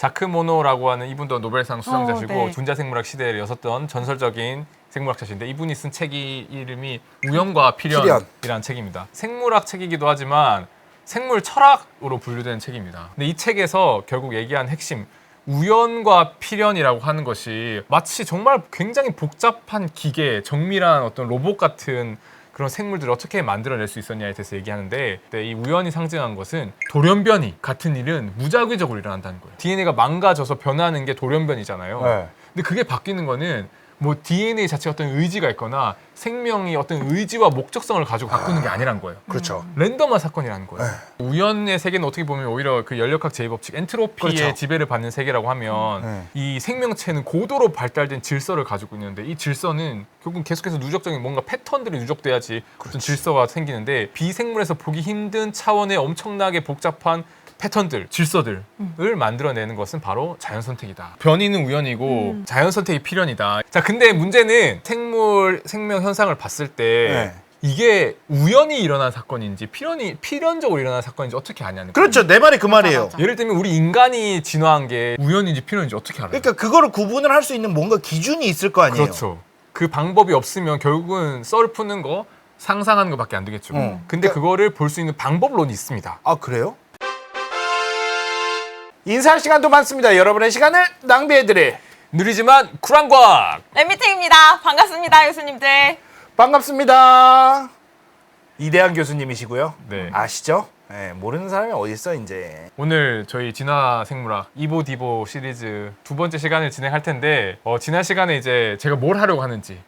자크 모노라고 하는 이분도 노벨상 수상자시고 네. 분자생물학 시대를 여섰던 전설적인 생물학자신데 이분이 쓴 책이 이름이 우연과 필연이라는 책입니다. 생물학 책이기도 하지만 생물 철학으로 분류되는 책입니다. 근데 이 책에서 결국 얘기한 핵심 우연과 필연이라고 하는 것이 마치 정말 굉장히 복잡한 기계, 정밀한 어떤 로봇 같은 그런 생물들을 어떻게 만들어낼 수 있었냐에 대해서 얘기하는데 이 우연이 상징한 것은 돌연변이 같은 일은 무작위적으로 일어난다는 거예요. DNA가 망가져서 변하는 게 돌연변이잖아요. 네. 근데 그게 바뀌는 거는 뭐 DNA 자체가 어떤 의지가 있거나 생명이 어떤 의지와 목적성을 가지고 바꾸는 게 아니란 거예요. 그렇죠. 랜덤한 사건이라는 거예요. 우연의 세계는 어떻게 보면 오히려 그 연력학 제2법칙 엔트로피의 그렇죠. 지배를 받는 세계라고 하면 이 생명체는 고도로 발달된 질서를 가지고 있는데 이 질서는 결국 계속해서 누적적인 뭔가 패턴들이 누적돼야지 어떤 질서가 생기는데 비생물에서 보기 힘든 차원의 엄청나게 복잡한 패턴들, 질서들을 만들어내는 것은 바로 자연 선택이다. 변이는 우연이고 자연 선택이 필연이다. 자, 근데 문제는 생명 현상을 봤을 때 이게 우연히 일어난 사건인지 필연적으로 일어난 사건인지 어떻게 아냐는 거예요. 그렇죠. 내 말이 그 말이에요. 맞아. 예를 들면 우리 인간이 진화한 게 우연인지 필연인지 어떻게 알아요? 그러니까 그거를 구분을 할 수 있는 뭔가 기준이 있을 거 아니에요. 그렇죠. 그 방법이 없으면 결국은 썰 푸는 거, 상상하는 것밖에 안 되겠죠. 근데 그거를 볼 수 있는 방법론이 있습니다. 아, 그래요? 인사할 시간도 많습니다. 여러분의 시간을 낭비해드릴 느리지만 쿨한 과학! 엠미팅입니다. 반갑습니다, 교수님들. 반갑습니다. 이대한 교수님이시고요. 네. 아시죠? 네, 모르는 사람이 어디 있어 이제. 오늘 저희 진화생물학 이보디보 시리즈 두 번째 시간을 진행할 텐데 지난 시간에 이제 제가 뭘 하려고 하는지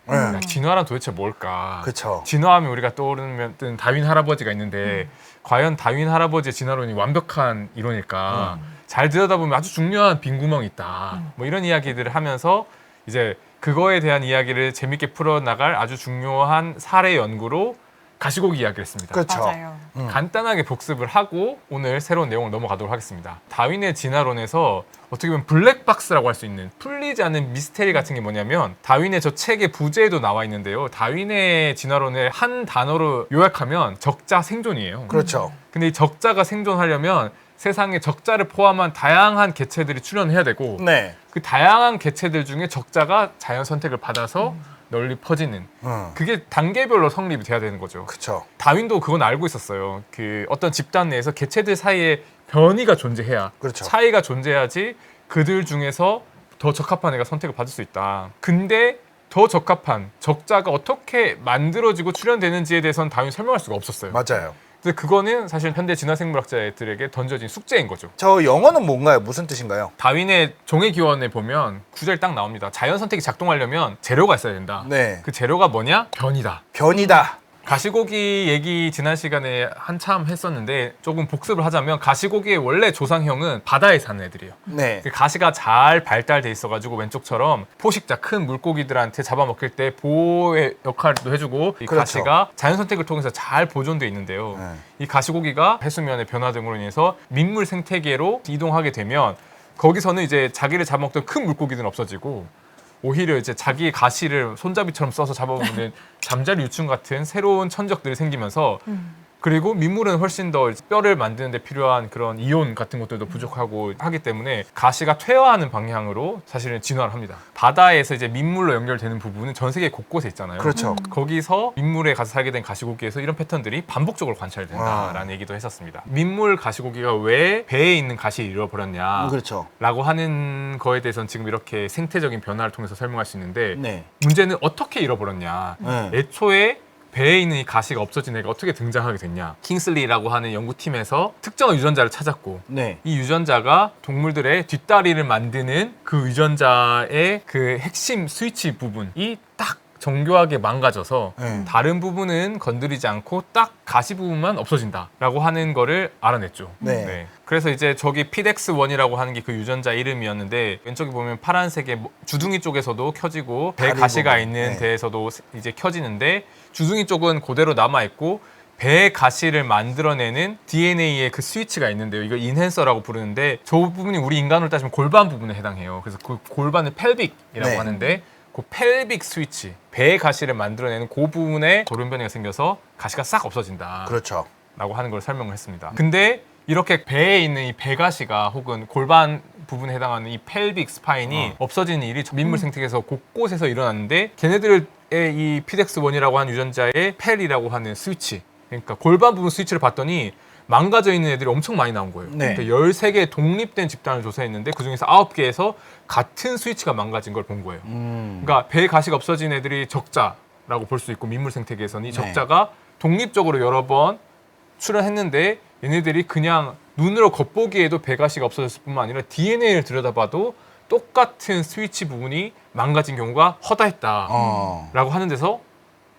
진화란 도대체 뭘까? 그쵸. 진화하면 우리가 떠오르는 다윈 할아버지가 있는데 과연 다윈 할아버지의 진화론이 완벽한 이론일까? 잘 들여다보면 아주 중요한 빈 구멍이 있다. 뭐 이런 이야기들을 하면서 이제 그거에 대한 이야기를 재밌게 풀어나갈 아주 중요한 사례 연구로 가시고기 이야기를 했습니다. 그렇죠. 맞아요. 간단하게 복습을 하고 오늘 새로운 내용을 넘어가도록 하겠습니다. 다윈의 진화론에서 어떻게 보면 블랙박스라고 할 수 있는 풀리지 않는 미스테리 같은 게 뭐냐면 다윈의 저 책의 부제에도 나와 있는데요. 다윈의 진화론을 한 단어로 요약하면 적자 생존이에요. 그렇죠. 근데 이 적자가 생존하려면 세상에 적자를 포함한 다양한 개체들이 출현해야 되고 네. 그 다양한 개체들 중에 적자가 자연 선택을 받아서 널리 퍼지는 그게 단계별로 성립이 돼야 되는 거죠. 그렇죠. 다윈도 그건 알고 있었어요. 그 어떤 집단 내에서 개체들 사이에 변이가 존재해야 그렇죠. 차이가 존재해야지 그들 중에서 더 적합한 애가 선택을 받을 수 있다. 근데 더 적합한 적자가 어떻게 만들어지고 출현되는지에 대해서는 다윈이 설명할 수가 없었어요. 맞아요. 근데 그거는 사실 현대 진화생물학자들에게 던져진 숙제인 거죠. 저 영어는 뭔가요? 무슨 뜻인가요? 다윈의 종의 기원에 보면 구절이 딱 나옵니다. 자연 선택이 작동하려면 재료가 있어야 된다. 네. 그 재료가 뭐냐? 변이다. 변이다. 가시고기 얘기 지난 시간에 한참 했었는데 조금 복습을 하자면 가시고기의 원래 조상형은 바다에 사는 애들이에요. 네. 그 가시가 잘 발달돼 있어가지고 왼쪽처럼 포식자 큰 물고기들한테 잡아먹힐 때 보호의 역할도 해주고 이 그렇죠. 가시가 자연 선택을 통해서 잘 보존돼 있는데요. 이 가시고기가 해수면의 변화 등으로 인해서 민물 생태계로 이동하게 되면 거기서는 이제 자기를 잡아먹던 큰 물고기들은 없어지고 오히려 이제 자기의 가시를 손잡이처럼 써서 잡아먹는 잠자리 유충 같은 새로운 천적들이 생기면서 그리고 민물은 훨씬 더 뼈를 만드는 데 필요한 그런 이온 같은 것들도 부족하고 하기 때문에 가시가 퇴화하는 방향으로 사실은 진화를 합니다. 바다에서 이제 민물로 연결되는 부분은 전 세계 곳곳에 있잖아요. 그렇죠. 거기서 민물에 가서 살게 된 가시고기에서 이런 패턴들이 반복적으로 관찰된다라는 얘기도 했었습니다. 민물 가시고기가 왜 배에 있는 가시를 잃어버렸냐 그렇죠. 라고 하는 거에 대해서는 지금 이렇게 생태적인 변화를 통해서 설명할 수 있는데 네. 문제는 어떻게 잃어버렸냐. 애초에 배에 있는 이 가시가 없어진 애가 어떻게 등장하게 됐냐. 킹슬리라고 하는 연구팀에서 특정한 유전자를 찾았고 네. 이 유전자가 동물들의 뒷다리를 만드는 그 유전자의 그 핵심 스위치 부분이 딱 정교하게 망가져서 다른 부분은 건드리지 않고 딱 가시 부분만 없어진다라고 하는 거를 알아냈죠. 네. 그래서 이제 저기 PDX1이라고 하는 게 그 유전자 이름이었는데 왼쪽에 보면 파란색의 주둥이 쪽에서도 켜지고 배 다리 가시가 부분. 있는 네. 데에서도 이제 켜지는데 주둥이 쪽은 그대로 남아 있고 배 가시를 만들어내는 DNA의 그 스위치가 있는데요. 이걸 인핸서라고 부르는데 저 부분이 우리 인간으로 따지면 골반 부분에 해당해요. 그래서 그 골반을 펠빅이라고 네. 하는데 그 펠빅 스위치, 배의 가시를 만들어내는 그 부분에 돌연변이가 생겨서 가시가 싹 없어진다. 그렇죠. 라고 하는 걸 설명을 했습니다. 근데 이렇게 배에 있는 이 배가시가 혹은 골반 부분에 해당하는 이 펠빅 스파인이 없어지는 일이 민물 생태계에서 곳곳에서 일어났는데 걔네들의 이 PDX1이라고 하는 유전자의 펠이라고 하는 스위치, 그러니까 골반 부분 스위치를 봤더니 망가져 있는 애들이 엄청 많이 나온 거예요. 네. 그러니까 13개 독립된 집단을 조사했는데 그중에서 9개에서 같은 스위치가 망가진 걸 본 거예요. 그러니까 배 가시가 없어진 애들이 적자라고 볼 수 있고 민물 생태계에서는 이 적자가 독립적으로 여러 번 출현했는데 얘네들이 그냥 눈으로 겉보기에도 배 가시가 없어졌을 뿐만 아니라 DNA를 들여다봐도 똑같은 스위치 부분이 망가진 경우가 허다했다라고 하는 데서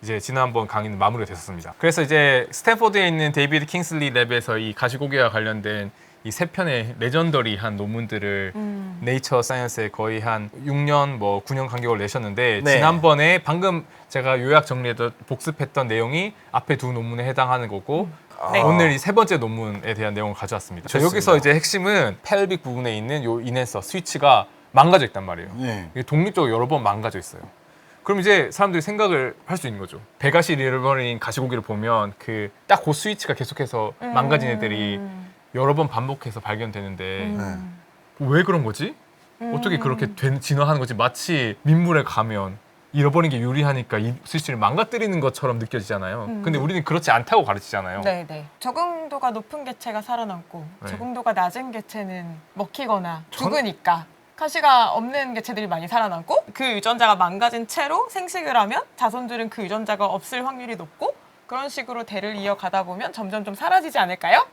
이제 지난번 강의는 마무리가 됐었습니다. 그래서 이제 스탠포드에 있는 데이비드 킹슬리 랩에서 이 가시고기와 관련된 이 세 편의 레전더리한 논문들을 네이처 사이언스에 거의 한 6년, 9년 간격을 내셨는데 네. 지난번에 방금 제가 요약 정리해서 복습했던 내용이 앞에 두 논문에 해당하는 거고 네. 오늘 이 세 번째 논문에 대한 내용을 가져왔습니다. 자, 좋습니다. 여기서 이제 핵심은 펠빅 부분에 있는 요 이네서 스위치가 망가져 있단 말이에요. 네. 이게 독립적으로 여러 번 망가져 있어요. 그럼 이제 사람들이 생각을 할 수 있는 거죠. 배가시 잃어버린 가시고기를 보면 딱 그 스위치가 계속해서 망가진 애들이 여러 번 반복해서 발견되는데 왜 그런 거지? 어떻게 그렇게 진화하는 거지? 마치 민물에 가면 잃어버린 게 유리하니까 이 스위치를 망가뜨리는 것처럼 느껴지잖아요. 근데 우리는 그렇지 않다고 가르치잖아요. 네네. 적응도가 높은 개체가 살아남고 네. 적응도가 낮은 개체는 먹히거나 죽으니까 가시가 없는 개체들이 많이 살아남고 그 유전자가 망가진 채로 생식을 하면 자손들은 그 유전자가 없을 확률이 높고 그런 식으로 대를 이어가다 보면 점점 좀 사라지지 않을까요?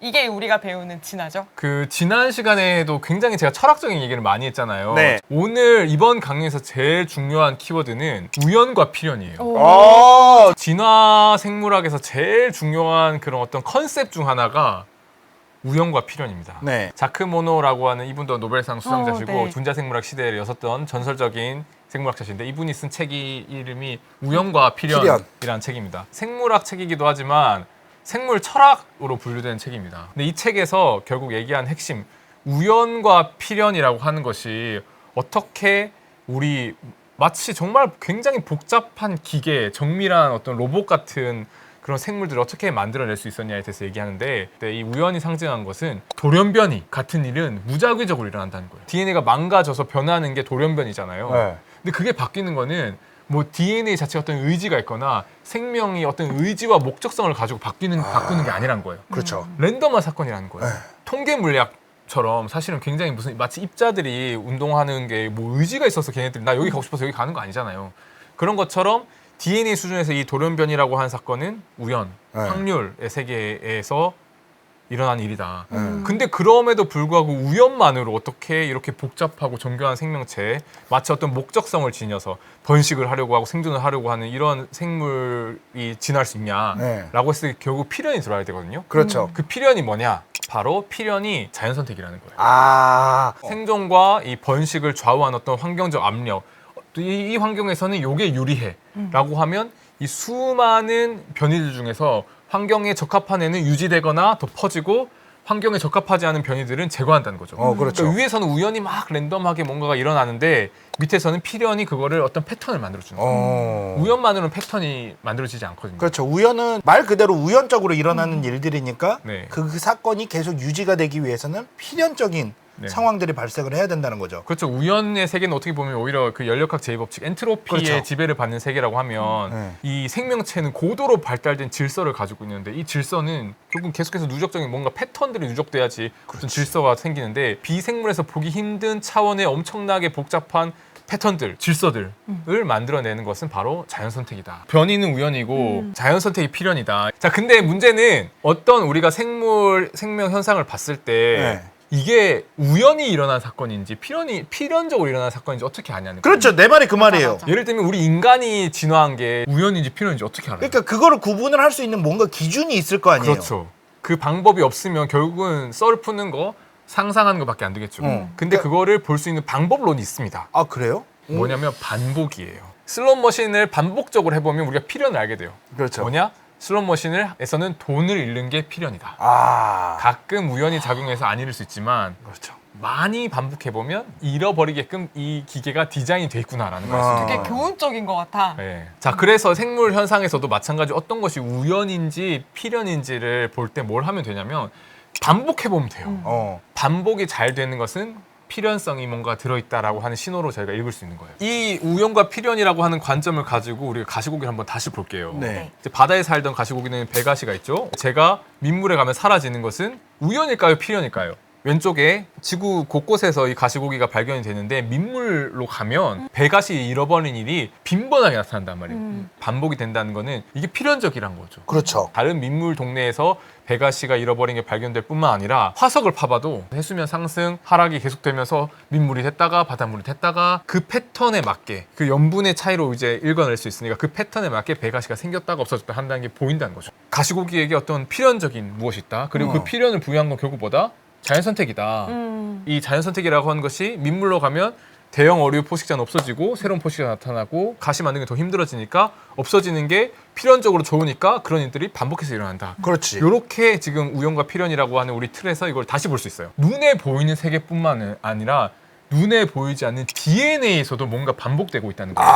이게 우리가 배우는 진화죠. 그 지난 시간에도 굉장히 제가 철학적인 얘기를 많이 했잖아요. 네. 오늘 이번 강의에서 제일 중요한 키워드는 우연과 필연이에요. 어, 진화 생물학에서 제일 중요한 그런 어떤 컨셉 중 하나가 우연과 필연입니다. 네. 자크 모노라고 하는 이분도 노벨상 수상자시고 네. 전자생물학 시대를 여섰던 전설적인 생물학자신데 이분이 쓴 책이 이름이 우연과 필연이라는 책입니다. 생물학 책이기도 하지만 생물 철학으로 분류되는 책입니다. 근데 이 책에서 결국 얘기한 핵심 우연과 필연이라고 하는 것이 어떻게 우리 마치 정말 굉장히 복잡한 기계, 정밀한 어떤 로봇 같은 그런 생물들을 어떻게 만들어낼 수 있었냐에 대해서 얘기하는데 이 우연이 상징한 것은 돌연변이 같은 일은 무작위적으로 일어난다는 거예요. DNA가 망가져서 변하는 게 돌연변이잖아요. 네. 근데 그게 바뀌는 거는 뭐 DNA 자체가 어떤 의지가 있거나 생명이 어떤 의지와 목적성을 가지고 바꾸는 게 아니란 거예요. 그렇죠. 랜덤한 사건이라는 거예요. 통계 물리학처럼 사실은 굉장히 무슨 마치 입자들이 운동하는 게 뭐 의지가 있어서 걔네들이 나 여기 가고 싶어서 여기 가는 거 아니잖아요. 그런 것처럼 DNA 수준에서 이 돌연변이라고 하는 사건은 우연, 확률의 세계에서 일어난 일이다. 근데 그럼에도 불구하고 우연만으로 어떻게 이렇게 복잡하고 정교한 생명체에 마치 어떤 목적성을 지녀서 번식을 하려고 하고 생존을 하려고 하는 이런 생물이 진화할 수 있냐라고 했을 때 결국 필연이 들어야 되거든요. 그렇죠. 그 필연이 뭐냐? 바로 필연이 자연선택이라는 거예요. 아, 생존과 이 번식을 좌우하는 어떤 환경적 압력, 이 환경에서는 이게 유리해라고 하면 이 수많은 변이들 중에서 환경에 적합한 애는 유지되거나 더 퍼지고 환경에 적합하지 않은 변이들은 제거한다는 거죠. 그렇죠. 그러니까 위에서는 우연히 막 랜덤하게 뭔가가 일어나는데 밑에서는 필연이 그거를 어떤 패턴을 만들어주는 거예요. 우연만으로는 패턴이 만들어지지 않거든요. 그렇죠. 우연은 말 그대로 우연적으로 일어나는 일들이니까 네. 그 사건이 계속 유지가 되기 위해서는 필연적인 네. 상황들이 발생을 해야 된다는 거죠. 그렇죠. 우연의 세계는 어떻게 보면 오히려 그 연력학 제2법칙 엔트로피의 그렇죠. 지배를 받는 세계라고 하면 이 생명체는 고도로 발달된 질서를 가지고 있는데 이 질서는 결국 계속해서 누적적인 뭔가 패턴들이 누적돼야지 어떤 질서가 생기는데 비생물에서 보기 힘든 차원의 엄청나게 복잡한 패턴들, 질서들을 만들어내는 것은 바로 자연선택이다. 변이는 우연이고 자연선택이 필연이다. 자, 근데 문제는 어떤 우리가 생명 현상을 봤을 때 이게 우연히 일어난 사건인지 필연적으로 일어난 사건인지 어떻게 아냐는 거예요. 그렇죠. 내 말이 그 말이에요. 맞아. 예를 들면 우리 인간이 진화한 게 우연인지 필연인지 어떻게 알아요? 그러니까 그거를 구분을 할 수 있는 뭔가 기준이 있을 거 아니에요. 그렇죠. 그 방법이 없으면 결국은 썰 푸는 거 상상하는 것밖에 안 되겠죠. 근데 그거를 볼 수 있는 방법론이 있습니다. 아, 그래요? 뭐냐면 반복이에요. 슬롯머신을 반복적으로 해보면 우리가 필연을 알게 돼요. 그렇죠. 뭐냐? 슬롯머신에서는 돈을 잃는 게 필연이다. 아, 가끔 우연히 작용해서 안 잃을 수 있지만 그렇죠. 많이 반복해보면 잃어버리게끔 이 기계가 디자인이 돼 있구나라는 거예요. 되게 교훈적인 것 같아. 네. 자, 그래서 생물 현상에서도 마찬가지 어떤 것이 우연인지 필연인지를 볼 때 뭘 하면 되냐면 반복해보면 돼요. 어. 반복이 잘 되는 것은 필연성이 뭔가 들어있다라고 하는 신호로 저희가 읽을 수 있는 거예요. 이 우연과 필연이라고 하는 관점을 가지고 우리가 가시고기를 한번 다시 볼게요. 네. 이제 바다에 살던 가시고기는 배가시가 있죠. 제가 민물에 가면 사라지는 것은 우연일까요, 필연일까요? 왼쪽에 지구 곳곳에서 이 가시고기가 발견이 되는데 민물로 가면 배가시 잃어버린 일이 빈번하게 나타난단 말이에요. 반복이 된다는 거는 이게 필연적이란 거죠. 그렇죠. 다른 민물 동네에서 배가시가 잃어버린 게 발견될 뿐만 아니라 화석을 파봐도 해수면 상승, 하락이 계속되면서 민물이 됐다가 바닷물이 됐다가 그 패턴에 맞게 그 염분의 차이로 이제 읽어낼 수 있으니까 그 패턴에 맞게 배가시가 생겼다가 없어졌다 한다는 게 보인다는 거죠. 가시고기에게 어떤 필연적인 무엇이 있다. 그리고 그 필연을 부여한 건 결국 뭐다? 자연 선택이다. 이 자연 선택이라고 하는 것이 민물로 가면 대형 어류 포식자는 없어지고 새로운 포식자가 나타나고 가시 만드는 게 더 힘들어지니까 없어지는 게 필연적으로 좋으니까 그런 일들이 반복해서 일어난다. 그렇지. 이렇게 지금 우연과 필연이라고 하는 우리 틀에서 이걸 다시 볼 수 있어요. 눈에 보이는 세계뿐만 아니라 눈에 보이지 않는 DNA에서도 뭔가 반복되고 있다는 거예요.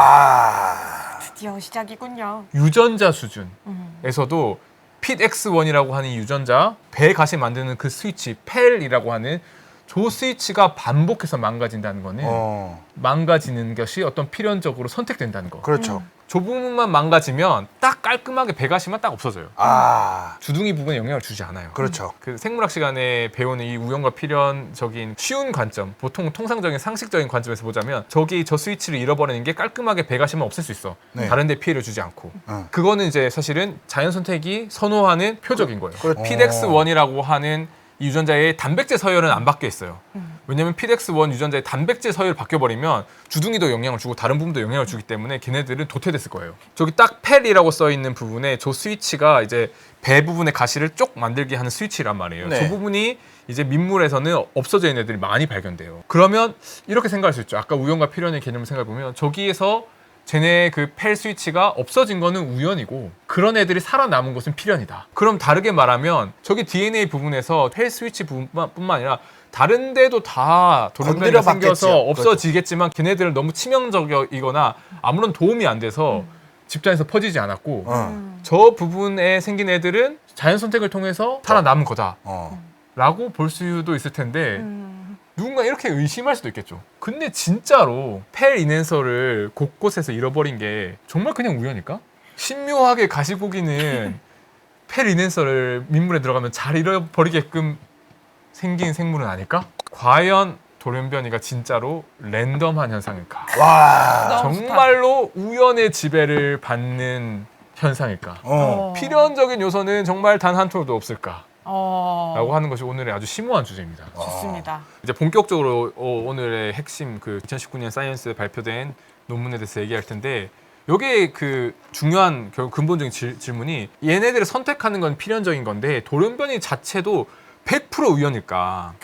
드디어 시작이군요. 유전자 수준에서도 핏X1이라고 하는 이 유전자, 배 가시 만드는 그 스위치, 펠이라고 하는 조 스위치가 반복해서 망가진다는 거는 망가지는 것이 어떤 필연적으로 선택된다는 거. 그렇죠. 저 부분만 망가지면 딱 깔끔하게 배가시만 딱 없어져요. 주둥이 부분에 영향을 주지 않아요. 그렇죠. 그 생물학 시간에 배우는 이 우연과 필연적인 쉬운 관점, 보통 통상적인 상식적인 관점에서 보자면 저기 저 스위치를 잃어버리는 게 깔끔하게 배가시만 없앨 수 있어. 네. 다른 데 피해를 주지 않고. 그거는 이제 사실은 자연 선택이 선호하는 표적인 거예요. PDX1이라고 하는 이 유전자의 단백질 서열은 안 바뀌어 있어요. 왜냐면 PDX1 유전자의 단백질 서열이 바뀌어버리면 주둥이도 영향을 주고 다른 부분도 영향을 주기 때문에 걔네들은 도태됐을 거예요. 저기 딱 펠이라고 써있는 부분에 저 스위치가 이제 배 부분의 가시를 쪽 만들게 하는 스위치란 말이에요. 네. 저 부분이 이제 민물에서는 없어져 있는 애들이 많이 발견돼요. 그러면 이렇게 생각할 수 있죠. 아까 우연과 필연의 개념을 생각해보면 저기에서 쟤네 그 펠 스위치가 없어진 거는 우연이고 그런 애들이 살아남은 것은 필연이다. 그럼 다르게 말하면 저기 DNA 부분에서 펠 스위치 부분뿐만 아니라 다른 데도 다 돌연변이가 생겨서 건드려 없어지겠지만 걔네들은 너무 치명적이거나 아무런 도움이 안 돼서 집단에서 퍼지지 않았고 저 부분에 생긴 애들은 자연 선택을 통해서 살아남은 거다 라고 볼 수도 있을 텐데 누군가 이렇게 의심할 수도 있겠죠. 근데 진짜로 펠 인앤서를 곳곳에서 잃어버린 게 정말 그냥 우연일까? 신묘하게 가시고기는 펠 인앤서를 민물에 들어가면 잘 잃어버리게끔 생긴 생물은 아닐까? 과연 돌연변이가 진짜로 랜덤한 현상일까? 와. 정말로 우연의 지배를 받는 현상일까? 필연적인 요소는 정말 단 한 톨도 없을까? 라고 하는 것이 오늘의 아주 심오한 주제입니다. 좋습니다. 이제 본격적으로 오늘의 핵심 그 2019년 사이언스에 발표된 논문에 대해서 얘기할 텐데 여기에 그 중요한 결국 근본적인 질문이 얘네들을 선택하는 건 필연적인 건데 돌연변이 자체도 100% 우연일까?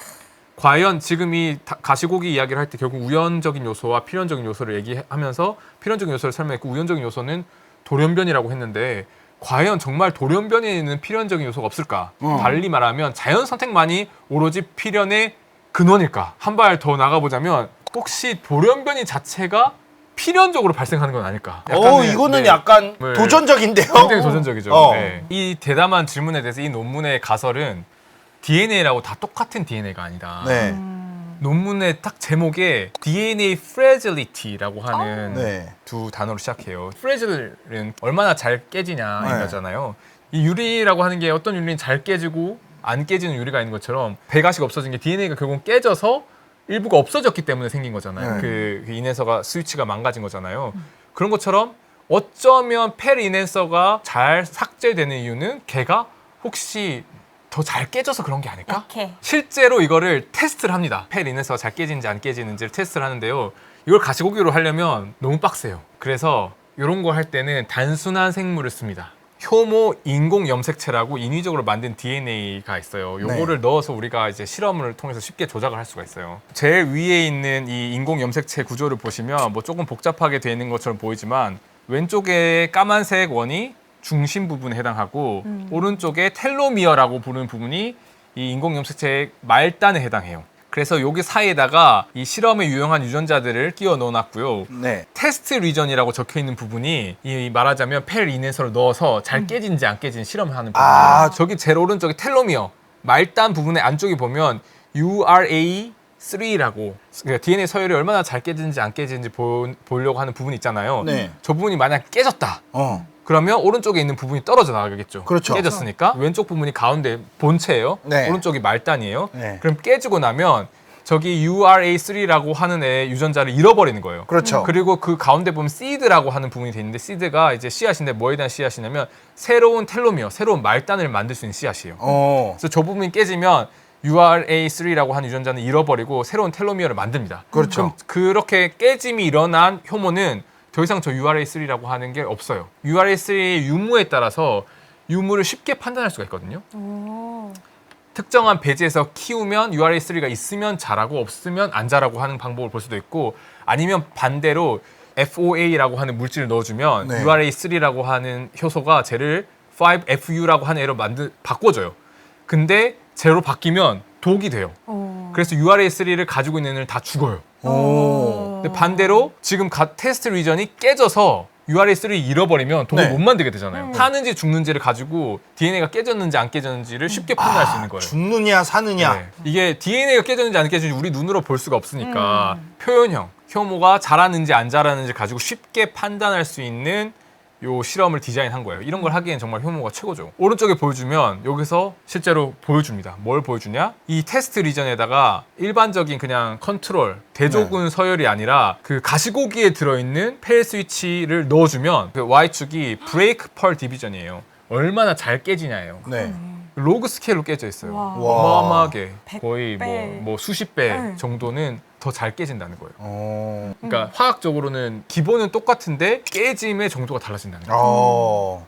과연 지금 이 가시고기 이야기를 할 때 결국 우연적인 요소와 필연적인 요소를 얘기하면서 필연적인 요소를 설명했고 우연적인 요소는 돌연변이라고 했는데 과연 정말 돌연변이에는 필연적인 요소가 없을까? 달리 말하면 자연 선택만이 오로지 필연의 근원일까? 한 발 더 나가보자면 혹시 돌연변이 자체가 필연적으로 발생하는 건 아닐까? 이거는 약간 도전적인데요. 굉장히 도전적이죠. 어. 네. 이 대담한 질문에 대해서 이 논문의 가설은 DNA라고 다 똑같은 DNA가 아니다. 네. 논문의 딱 제목에 DNA fragility라고 하는 네. 두 단어로 시작해요. fragile은 얼마나 잘 깨지냐 네. 이거잖아요. 이 유리라고 하는 게 어떤 유리는 잘 깨지고 안 깨지는 유리가 있는 것처럼 배가시가 없어진 게 DNA가 결국 깨져서 일부가 없어졌기 때문에 생긴 거잖아요. 네. 그 인앤서가 스위치가 망가진 거잖아요. 그런 것처럼 어쩌면 펠 인앤서가 잘 삭제되는 이유는 걔가 혹시 더 잘 깨져서 그런 게 아닐까? 약해. 실제로 이거를 테스트를 합니다. 펠 인앤서가 잘 깨지는지 안 깨지는지를 테스트를 하는데요. 이걸 가시고기로 하려면 너무 빡세요. 그래서 이런 거 할 때는 단순한 생물을 씁니다. 효모 인공 염색체라고 인위적으로 만든 DNA가 있어요. 요거를 넣어서 우리가 이제 실험을 통해서 쉽게 조작을 할 수가 있어요. 제일 위에 있는 이 인공 염색체 구조를 보시면 뭐 조금 복잡하게 되어 있는 것처럼 보이지만 왼쪽에 까만색 원이 중심 부분에 해당하고 오른쪽에 텔로미어라고 부르는 부분이 이 인공 염색체의 말단에 해당해요. 그래서 여기 사이에다가 이 실험에 유용한 유전자들을 끼워 넣어놨고요. 네. 테스트 리전이라고 적혀 있는 부분이 이 말하자면 펠 인앤서를 넣어서 잘 깨진지 안 깨진지 실험을 하는 부분이에요. 저기 제일 오른쪽에 텔로미어 말단 부분의 안쪽에 보면 URA 3라고 그러니까 DNA 서열이 얼마나 잘 깨지는지 안 깨지는지 보려고 하는 부분이 있잖아요. 네. 저 부분이 만약 깨졌다. 그러면 오른쪽에 있는 부분이 떨어져 나가겠죠. 그렇죠. 깨졌으니까 왼쪽 부분이 가운데 본체예요. 네. 오른쪽이 말단이에요. 네. 그럼 깨지고 나면 저기 URA3라고 하는 애 유전자를 잃어버리는 거예요. 그렇죠. 그리고 그 가운데 보면 시드라고 하는 부분이 돼 있는데 시드가 이제 씨앗인데 뭐에 대한 씨앗이냐면 새로운 텔로미어, 새로운 말단을 만들 수 있는 씨앗이에요. 그래서 저 부분이 깨지면 URA3라고 하는 유전자는 잃어버리고 새로운 텔로미어를 만듭니다. 그렇죠. 그럼 그렇게 깨짐이 일어난 효모는 더 이상 저 URA3라고 하는 게 없어요. URA3의 유무에 따라서 유무를 쉽게 판단할 수가 있거든요. 오. 특정한 배지에서 키우면 URA3가 있으면 자라고 없으면 안 자라고 하는 방법을 볼 수도 있고 아니면 반대로 FOA라고 하는 물질을 넣어주면 네. URA3라고 하는 효소가 쟤를 5FU라고 하는 애로 바꿔줘요. 근데 쟤로 바뀌면 독이 돼요. 오. 그래서 URA3를 가지고 있는 애는 다 죽어요. 근데 반대로 지금 테스트 리전이 깨져서 URA3를 잃어버리면 독을 네. 못 만들게 되잖아요. 사는지 죽는지를 가지고 DNA가 깨졌는지 안 깨졌는지를 쉽게 판단할 수 있는 거예요. 죽느냐 사느냐. 네. 이게 DNA가 깨졌는지 안 깨졌는지 우리 눈으로 볼 수가 없으니까 표현형, 효모가 자라는지 안 자라는지 가지고 쉽게 판단할 수 있는 요 실험을 디자인한 거예요. 이런 걸 하기엔 정말 효모가 최고죠. 오른쪽에 보여주면 여기서 실제로 보여줍니다. 뭘 보여주냐? 이 테스트 리전에다가 일반적인 그냥 컨트롤, 대조군 서열이 아니라 그 가시고기에 들어있는 펠 스위치를 넣어주면 그 Y축이 브레이크 펄 디비전이에요. 얼마나 잘 깨지냐예요. 네. 로그 스케일로 깨져 있어요. 와. 어마어마하게 100 거의 배. 뭐 수십 배 네. 정도는 더 잘 깨진다는 거예요. 음. 그러니까 화학적으로는 기본은 똑같은데 깨짐의 정도가 달라진다는 거예요.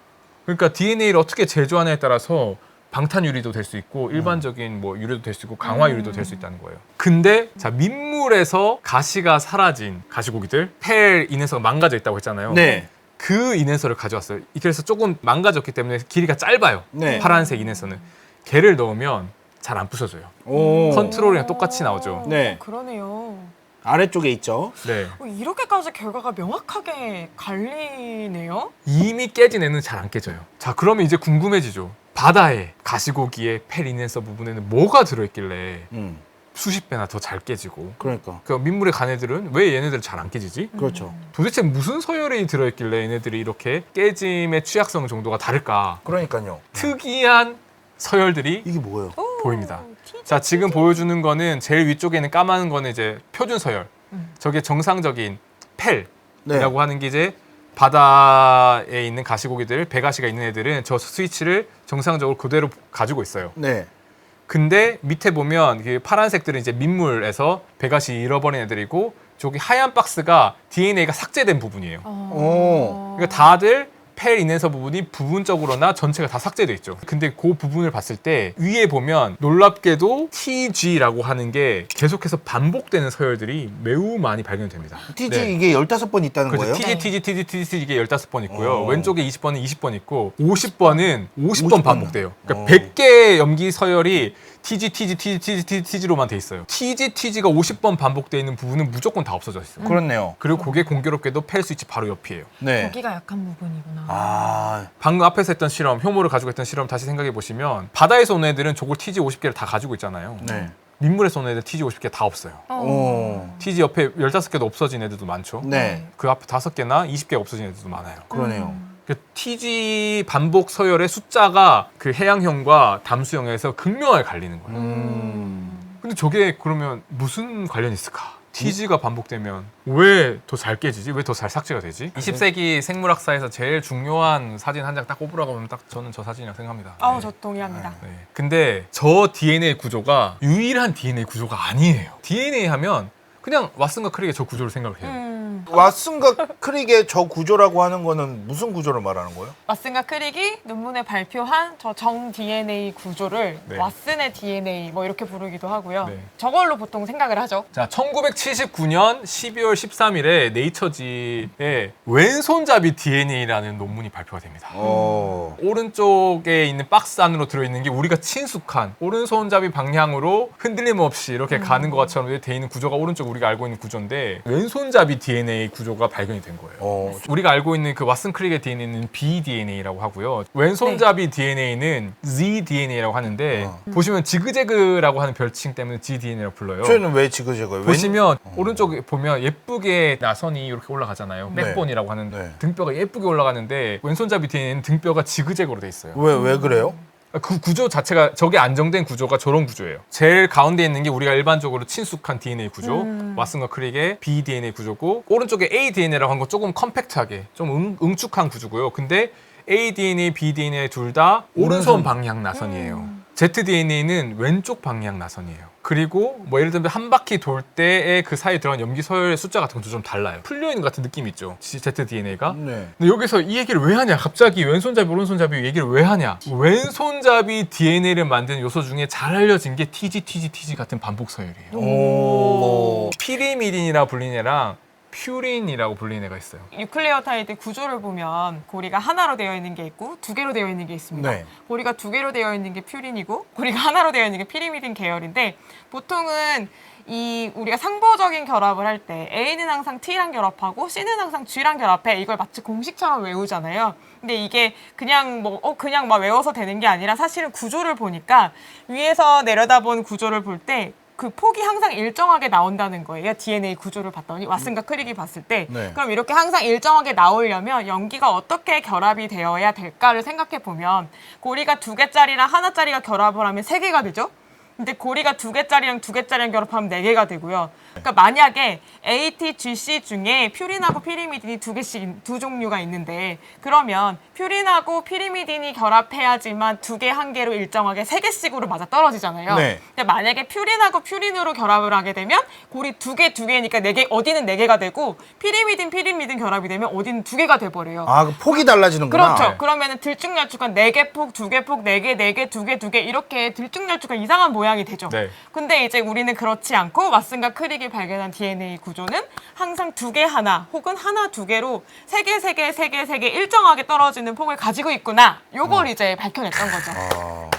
그러니까 DNA를 어떻게 제조하냐에 따라서 방탄 유리도 될 수 있고 일반적인 뭐 유리도 될 수 있고 강화 유리도 될 수 있다는 거예요. 근데 자 민물에서 가시가 사라진 가시고기들 펠 인해서 망가져 있다고 했잖아요. 네. 그 인해서를 가져왔어요. 그래서 조금 망가졌기 때문에 길이가 짧아요. 네. 파란색 인해서는 걔를 넣으면 잘 안 부서져요. 오. 컨트롤이랑 똑같이 나오죠. 네. 그러네요. 아래쪽에 있죠. 네. 이렇게까지 결과가 명확하게 갈리네요. 이미 깨진 애는 잘 안 깨져요. 자, 그러면 이제 궁금해지죠. 바다에 가시고기의 펠 인해서 부분에는 뭐가 들어있길래 수십 배나 더 잘 깨지고 그러니까. 그 민물에 간 애들은 왜 얘네들은 잘 안 깨지지? 그렇죠. 도대체 무슨 서열이 들어있길래 얘네들이 이렇게 깨짐의 취약성 정도가 다를까? 그러니까요. 특이한 서열들이 이게 뭐예요? 보입니다. 자, 지금 보여주는 거는 제일 위쪽에 있는 까만 거는 이제 표준 서열. 저게 정상적인 펠이라고 네. 하는 게 이제 바다에 있는 가시고기들, 배가시가 있는 애들은 저 스위치를 정상적으로 그대로 가지고 있어요. 네. 근데 밑에 보면 그 파란색들은 이제 민물에서 배가시 잃어버린 애들이고 저기 하얀 박스가 DNA가 삭제된 부분이에요. 오. 그러니까 다들 펠 인해서 부분이 부분적으로나 전체가 다 삭제돼 있죠. 근데 그 부분을 봤을 때 위에 보면 놀랍게도 TG라고 하는 게 계속해서 반복되는 서열들이 매우 많이 발견됩니다. TG 네. 이게 15번 있다는 그렇죠. 거예요? TG 이게 15번 있고요. 오. 왼쪽에 20번은 20번 있고 50번은 50번 반복돼요. 그러니까 오. 100개의 염기 서열이 TG로만 돼 있어요. TG가 50번 반복돼 있는 부분은 무조건 다 없어져 있어요. 그렇네요. 그리고 그게 공교롭게도 펠 스위치 바로 옆이에요. 네. 거기가 약한 부분이구나. 아. 방금 앞에서 했던 실험, 효모를 가지고 했던 실험 다시 생각해 보시면 바다에서 온 애들은 저걸 TG 50개를 다 가지고 있잖아요. 네. 민물에서 온 애들 TG 50개 다 없어요. 오. TG 옆에 15개도 없어진 애들도 많죠. 네. 그 앞에 5개나 20개가 없어진 애들도 많아요. 그러네요. 그 TG 반복 서열의 숫자가 그 해양형과 담수형에서 극명하게 갈리는 거예요. 근데 저게 그러면 무슨 관련이 있을까? TG가 반복되면 왜 더 잘 깨지지? 왜 더 잘 삭제가 되지? 20세기 생물학사에서 제일 중요한 사진 한 장 딱 꼽으라고 하면 딱 저는 저 사진이라고 생각합니다. 네. 저 동의합니다. 네. 근데 저 DNA 구조가 유일한 DNA 구조가 아니에요. DNA 하면 그냥 왓슨과 크릭의 저 구조를 생각을 해요. 왓슨과 크릭의 저 구조라고 하는 거는 무슨 구조를 말하는 거예요? 왓슨과 크릭이 논문에 발표한 저 정 DNA 구조를 네. 왓슨의 DNA 뭐 이렇게 부르기도 하고요. 네. 저걸로 보통 생각을 하죠. 자, 1979년 12월 13일에 네이처지에 왼손잡이 DNA라는 논문이 발표가 됩니다. 오른쪽에 있는 박스 안으로 들어있는 게 우리가 친숙한 오른손잡이 방향으로 흔들림 없이 이렇게 가는 것처럼 돼 있는 구조가 오른쪽 우리가 알고 있는 구조인데 왼손잡이 DNA 구조가 발견이 된 거예요. 우리가 우리가 알고 있는 그 왓슨 크릭의 DNA는 BDNA라고 하고요. 왼손잡이 DNA는 ZDNA라고 하는데 보시면 지그재그라고 하는 별칭 때문에 ZDNA라고 불러요. 저희는 왜 지그재그예요? 보시면 오른쪽에 보면 예쁘게 나선이 이렇게 올라가잖아요. 네. 백본이라고 하는 네. 등뼈가 예쁘게 올라가는데 왼손잡이 DNA는 등뼈가 지그재그로 돼 있어요. 왜 그래요? 그 구조 자체가 저게 안정된 구조가 저런 구조예요. 제일 가운데 있는 게 우리가 일반적으로 친숙한 DNA 구조, 왓슨과 크릭의 BDNA 구조고 오른쪽에 ADNA라고 한 건 조금 컴팩트하게 좀 응축한 구조고요. 근데 ADNA, BDNA 둘 다 오른손 방향 나선이에요. ZDNA는 왼쪽 방향 나선이에요. 그리고 뭐 예를 들면 한 바퀴 돌 때의 그 사이에 들어간 염기 서열의 숫자 같은 것도 좀 달라요. 풀려 있는 것 같은 느낌이 있죠. ZDNA가. 네. 근데 여기서 이 얘기를 왜 하냐? 갑자기 왼손잡이, 오른손잡이 얘기를 왜 하냐? 왼손잡이 DNA를 만드는 요소 중에 잘 알려진 게 TG 같은 반복 서열이에요. 오. 피리미딘이라 불리는 애랑 퓨린이라고 불리는 애가 있어요. 유클레오타이드 구조를 보면 고리가 하나로 되어 있는 게 있고 두 개로 되어 있는 게 있습니다. 네. 고리가 두 개로 되어 있는 게 퓨린이고 고리가 하나로 되어 있는 게 피리미딘 계열인데 보통은 이 우리가 상보적인 결합을 할 때 A는 항상 T랑 결합하고 C는 항상 G랑 결합해 이걸 마치 공식처럼 외우잖아요. 근데 이게 그냥 그냥 막 외워서 되는 게 아니라 사실은 구조를 보니까 위에서 내려다본 구조를 볼 때 그 폭이 항상 일정하게 나온다는 거예요. DNA 구조를 봤더니 왓슨과 크릭이 봤을 때 네. 그럼 이렇게 항상 일정하게 나오려면 염기가 어떻게 결합이 되어야 될까를 생각해 보면 고리가 2개짜리랑 하나짜리가 결합을 하면 3개가 되죠. 근데 고리가 2개짜리랑 2개짜리랑 결합하면 4개가 되고요. 그러니까 만약에 AT, GC 중에 퓨린하고 피리미딘이 2개씩, 2종류가 있는데 그러면 퓨린하고 피리미딘이 결합해야지만 2개, 1개로 일정하게 3개씩으로 맞아 떨어지잖아요. 네. 근데 만약에 퓨린하고 퓨린으로 결합을 하게 되면 고리 2개, 2개니까 4개, 어디는 4개가 되고 피리미딘 결합이 되면 어디는 2개가 돼버려요. 아, 그 폭이 달라지는구나. 그렇죠. 그러면은 들쭉날쭉한 4개 폭, 2개 폭, 4개, 4개, 2개, 2개 이렇게 들쭉날쭉한 이상한 모양이 되죠. 네. 근데 이제 우리는 그렇지 않고 왓슨과 크릭이 발견한 DNA 구조는 항상 2개 하나 혹은 하나 2개로 3개, 3개, 3개, 3개 일정하게 떨어지는 폭을 가지고 있구나. 요걸 이제 밝혀냈던 거죠.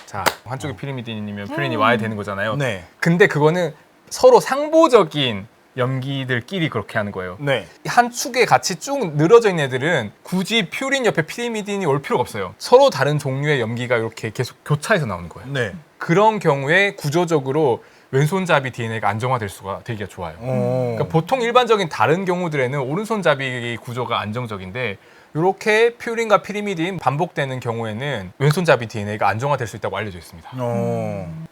자, 한쪽에 피리미딘이면 퓨린이 와야 되는 거잖아요. 네. 근데 그거는 서로 상보적인 염기들끼리 그렇게 하는 거예요. 네. 한 축에 같이 쭉 늘어져 있는 애들은 굳이 퓨린 옆에 피리미딘이 올 필요가 없어요. 서로 다른 종류의 염기가 이렇게 계속 교차해서 나오는 거예요. 네. 그런 경우에 구조적으로 왼손잡이 DNA가 안정화될 수가 되게 좋아요. 그러니까 보통 일반적인 다른 경우들에는 오른손잡이 구조가 안정적인데 이렇게 퓨린과 피리미딘 반복되는 경우에는 왼손잡이 DNA가 안정화될 수 있다고 알려져 있습니다.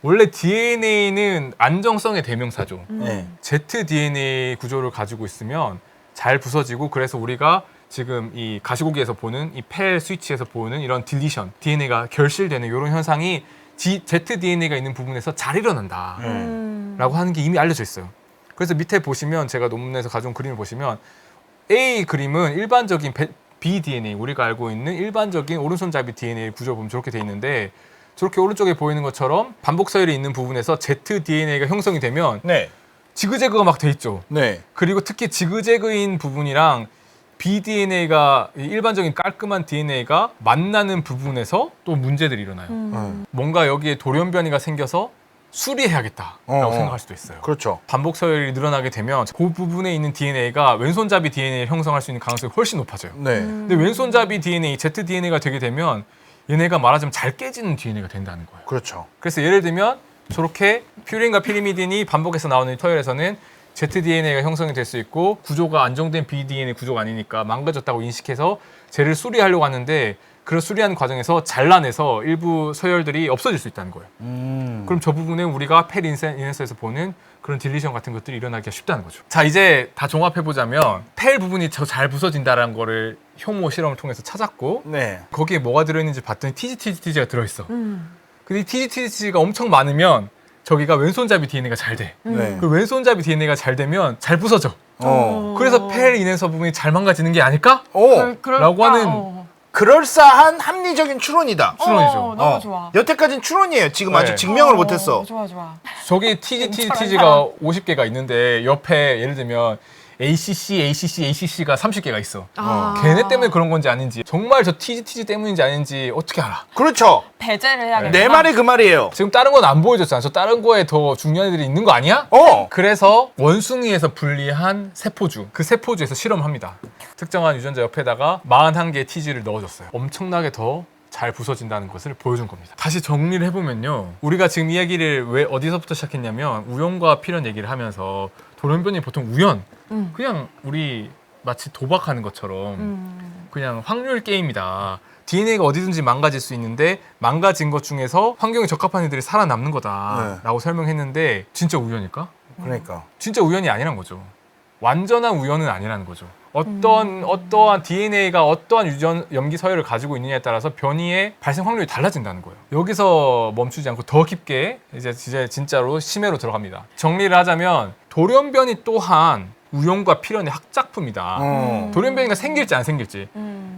원래 DNA는 안정성의 대명사죠. 네. ZDNA 구조를 가지고 있으면 잘 부서지고 그래서 우리가 지금 이 가시고기에서 보는 이 펠 스위치에서 보는 이런 딜리션, DNA가 결실되는 이런 현상이 ZDNA가 있는 부분에서 잘 일어난다 라고 하는 게 이미 알려져 있어요. 그래서 밑에 보시면 제가 논문에서 가져온 그림을 보시면 A 그림은 일반적인 BDNA, 우리가 알고 있는 일반적인 오른손잡이 DNA 구조 보면 저렇게 돼 있는데 저렇게 오른쪽에 보이는 것처럼 반복 서열이 있는 부분에서 ZDNA가 형성이 되면 네. 지그재그가 막 돼 있죠. 네. 그리고 특히 지그재그인 부분이랑 BDNA가 일반적인 깔끔한 DNA가 만나는 부분에서 또 문제들이 일어나요. 뭔가 여기에 돌연변이가 생겨서 수리해야겠다라고 생각할 수도 있어요. 그렇죠. 반복 서열이 늘어나게 되면 그 부분에 있는 DNA가 왼손잡이 DNA를 형성할 수 있는 가능성이 훨씬 높아져요. 네. 근데 왼손잡이 DNA, ZDNA가 되게 되면 얘네가 말하자면 잘 깨지는 DNA가 된다는 거예요. 그렇죠. 그래서 예를 들면 저렇게 퓨린과 피리미딘이 반복해서 나오는 서열에서는 ZDNA가 형성이 될 수 있고 구조가 안정된 BDNA 구조가 아니니까 망가졌다고 인식해서 쟤를 수리하려고 하는데 그런 수리하는 과정에서 잘라내서 일부 서열들이 없어질 수 있다는 거예요. 그럼 저 부분에 우리가 펠 인센서에서 보는 그런 딜리션 같은 것들이 일어나기가 쉽다는 거죠. 자, 이제 다 종합해보자면 펠 부분이 잘 부서진다는 거를 효모 실험을 통해서 찾았고 네. 거기에 뭐가 들어있는지 봤더니 TG가 들어있어. 근데 이 TG가 엄청 많으면 저기가 왼손잡이 DNA가 잘 돼. 네. 그 왼손잡이 DNA가 잘 되면 잘 부서져. 어. 그래서 펠 인센서 부분이 잘 망가지는 게 아닐까? 라고 하는 그럴싸한 합리적인 추론이다. 추론이죠. 너무 좋아. 여태까지는 추론이에요. 지금 네. 아직 증명을 못했어. 좋아. 저기 TG가 50개가 있는데 옆에 예를 들면 ACC가 30개가 있어. 아. 걔네 때문에 그런 건지 아닌지, 정말 저 TG 때문인지 아닌지 어떻게 알아? 그렇죠. 배제를 해야겠다. 내 말이 그 말이에요. 지금 다른 건 안 보여줬잖아. 저 다른 거에 더 중요한 애들이 있는 거 아니야? 그래서 원숭이에서 분리한 세포주, 그 세포주에서 실험을 합니다. 특정한 유전자 옆에다가 41개의 TG를 넣어줬어요. 엄청나게 더 잘 부서진다는 것을 보여준 겁니다. 다시 정리를 해보면요, 우리가 지금 이야기를 왜 어디서부터 시작했냐면 우연과 필연 얘기를 하면서 돌연변이 보통 우연, 그냥 우리 마치 도박하는 것처럼 그냥 확률 게임이다. DNA가 어디든지 망가질 수 있는데 망가진 것 중에서 환경에 적합한 애들이 살아남는 거다라고 설명했는데 진짜 우연일까? 그러니까. 진짜 우연이 아니란 거죠. 완전한 우연은 아니라는 거죠. 어떠한 DNA가 어떠한 염기 서열을 가지고 있느냐에 따라서 변이의 발생 확률이 달라진다는 거예요. 여기서 멈추지 않고 더 깊게 이제 진짜로 심해로 들어갑니다. 정리를 하자면 돌연변이 또한 우연과 필연의 학작품이다. 돌연변이가 생길지 안 생길지,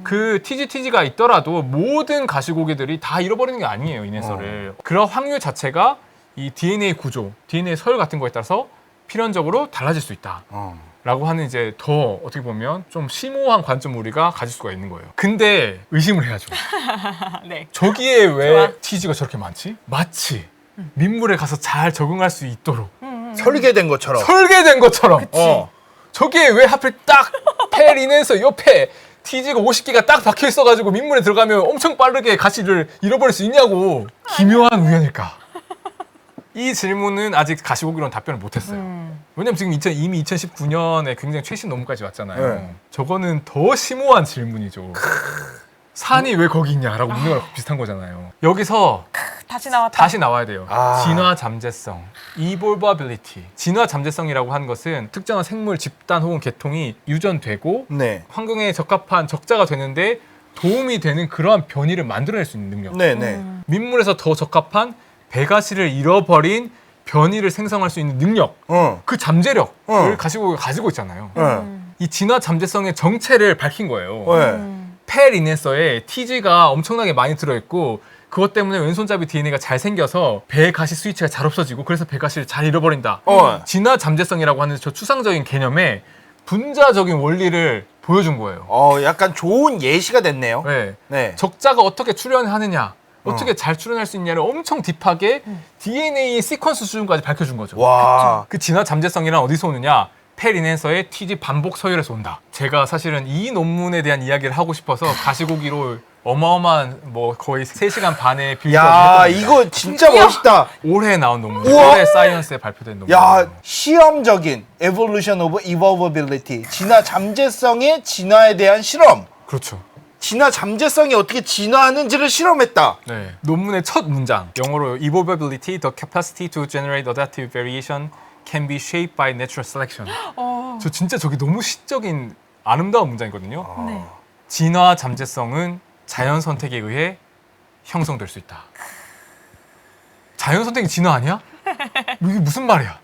그 TG가 있더라도 모든 가시고기들이 다 잃어버리는 게 아니에요, 이 뇌서를. 그런 확률 자체가 이 DNA 구조, DNA 서열 같은 거에 따라서 필연적으로 달라질 수 있다. 라고 하는 이제 더 어떻게 보면 좀 심오한 관점을 우리가 가질 수가 있는 거예요. 근데 의심을 해야죠. 네. 저기에 왜 좋아. TG가 저렇게 많지? 마치 민물에 가서 잘 적응할 수 있도록 설계된 것처럼. 설계된 것처럼. 저기에 왜 하필 딱 페리넨서 옆에 TG가 50개가 딱 박혀 있어가지고 민물에 들어가면 엄청 빠르게 가시를 잃어버릴 수 있냐고. 기묘한 우연일까? 이 질문은 아직 가시고기로는 답변을 못했어요. 왜냐면 지금 이미 2019년에 굉장히 최신 논문까지 왔잖아요. 네. 저거는 더 심오한 질문이죠. 산이 왜 거기 있냐라고 묻는 거랑 비슷한 거잖아요. 여기서 다시 나와야 돼요. 진화 잠재성, evolvability. 진화 잠재성이라고 하는 것은 특정한 생물 집단 혹은 계통이 유전되고 네. 환경에 적합한 적자가 되는데 도움이 되는 그러한 변이를 만들어낼 수 있는 능력. 네네. 민물에서 더 적합한 배가시를 잃어버린 변이를 생성할 수 있는 능력, 그 잠재력을 가지고 있잖아요. 이 진화 잠재성의 정체를 밝힌 거예요. 폐리넨서에 TG가 엄청나게 많이 들어있고 그것 때문에 왼손잡이 DNA가 잘 생겨서 배가시 스위치가 잘 없어지고 그래서 배가시를 잘 잃어버린다. 진화 잠재성이라고 하는 저 추상적인 개념에 분자적인 원리를 보여준 거예요. 약간 좋은 예시가 됐네요. 네. 네. 적자가 어떻게 출현하느냐, 어떻게 잘 출현할 수 있냐를 엄청 딥하게 DNA 시퀀스 수준까지 밝혀준 거죠. 와. 그 진화 잠재성이란 어디서 오느냐? 폐리넨서의 TG 반복 서열에서 온다. 제가 사실은 이 논문에 대한 이야기를 하고 싶어서 가시고기로 어마어마한 뭐 거의 3시간 반의 빌드업을 야, 했답니다. 이거 진짜 멋있다. 올해 나온 논문, 우와! 올해 사이언스에 발표된 논문. 야, 시험적인 evolution of evolvability. 진화 잠재성의 진화에 대한 실험. 그렇죠. 진화 잠재성이 어떻게 진화하는지를 실험했다. 네. 논문의 첫 문장, 영어로 evolvability, the capacity to generate adaptive variation can be shaped by natural selection. 저 진짜 저게 너무 시적인 아름다운 문장이거든요. 네. 진화 잠재성은 자연 선택에 의해 형성될 수 있다. 자연 선택이 진화 아니야? 이게 무슨 말이야?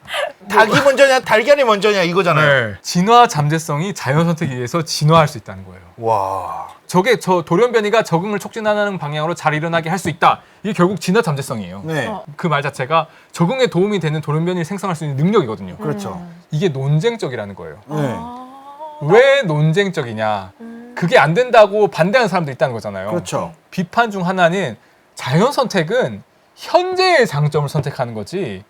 닭이 먼저냐 달걀이 먼저냐 이거잖아요. 네. 진화 잠재성이 자연 선택에 의해서 진화할 수 있다는 거예요. 와. 저게 저 돌연변이가 적응을 촉진하는 방향으로 잘 일어나게 할 수 있다. 이게 결국 진화 잠재성이에요. 네. 그 말 자체가 적응에 도움이 되는 돌연변이를 생성할 수 있는 능력이거든요. 그렇죠. 이게 논쟁적이라는 거예요. 네. 왜 논쟁적이냐? 그게 안 된다고 반대하는 사람도 있다는 거잖아요. 그렇죠. 비판 중 하나는 자연 선택은 현재의 장점을 선택하는 거지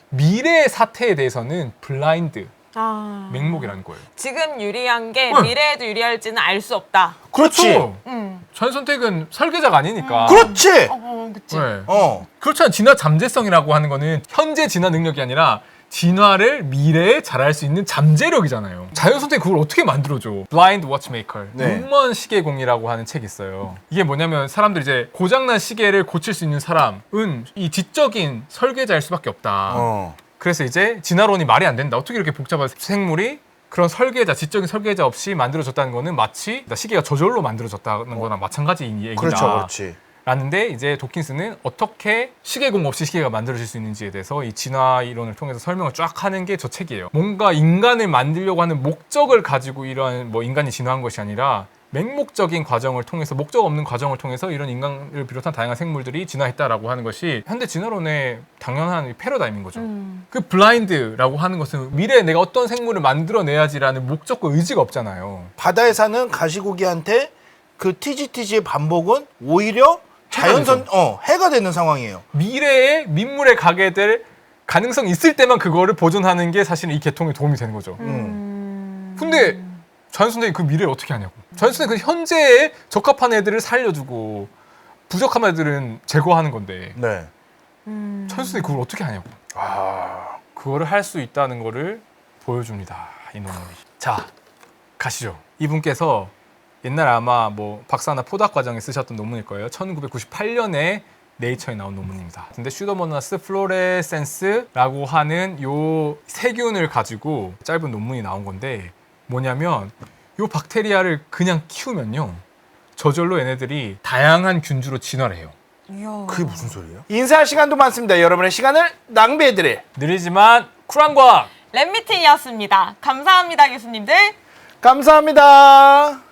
미래의 사태에 대해서는 블라인드, 맹목이라는 거예요. 지금 유리한 게 응. 미래에도 유리할지는 알 수 없다. 그렇지. 그렇죠. 자연 선택은 설계자가 아니니까. 그렇지. 그치. 네. 그렇잖아요. 진화 잠재성이라고 하는 거는 현재 진화 능력이 아니라 진화를 미래에 잘할 수 있는 잠재력이잖아요. 자연 선택이 그걸 어떻게 만들어줘? Blind Watchmaker, 네. 눈먼 시계공이라고 하는 책이 있어요. 이게 뭐냐면 사람들이 이제 고장난 시계를 고칠 수 있는 사람은 이 지적인 설계자일 수밖에 없다. 그래서 이제 진화론이 말이 안 된다. 어떻게 이렇게 복잡한 생물이 그런 설계자, 지적인 설계자 없이 만들어졌다는 거는 마치 시계가 저절로 만들어졌다는 거나 마찬가지인 얘기다. 그렇죠, 그렇지. 라는데 이제 도킨스는 어떻게 시계공 없이 시계가 만들어질 수 있는지에 대해서 이 진화 이론을 통해서 설명을 쫙 하는 게 저 책이에요. 뭔가 인간을 만들려고 하는 목적을 가지고 이러한 뭐 인간이 진화한 것이 아니라 맹목적인 과정을 통해서 목적 없는 과정을 통해서 이런 인간을 비롯한 다양한 생물들이 진화했다라고 하는 것이 현대 진화론의 당연한 패러다임인 거죠. 그 블라인드라고 하는 것은 미래에 내가 어떤 생물을 만들어내야지라는 목적과 의지가 없잖아요. 바다에 사는 가시고기한테 그 TGTG의 반복은 오히려 자연선 해가 되는 상황이에요. 미래에 민물에 가게 될 가능성이 있을 때만 그거를 보존하는 게 사실은 이 계통에 도움이 되는 거죠. 근데 자연선생이 그 미래를 어떻게 하냐고. 자연선생이 그 현재에 적합한 애들을 살려주고 부적합한 애들은 제거하는 건데 네. 자연선생이 그걸 어떻게 하냐고. 그거를 할 수 있다는 거를 보여줍니다. 이 논문이. 자, 가시죠. 이분께서 옛날 아마 뭐 박사나 포닥 과정에 쓰셨던 논문일 거예요. 1998년에 네이처에 나온 논문입니다. 근데 슈도모나스 플로레센스라고 하는 요 세균을 가지고 짧은 논문이 나온 건데 뭐냐면 요 박테리아를 그냥 키우면요. 저절로 얘네들이 다양한 균주로 진화를 해요. 이야. 그게 무슨 소리예요? 인사할 시간도 많습니다. 여러분의 시간을 낭비해드릴 느리지만 쿨한 과학! 랩미팅이었습니다. 감사합니다, 교수님들. 감사합니다.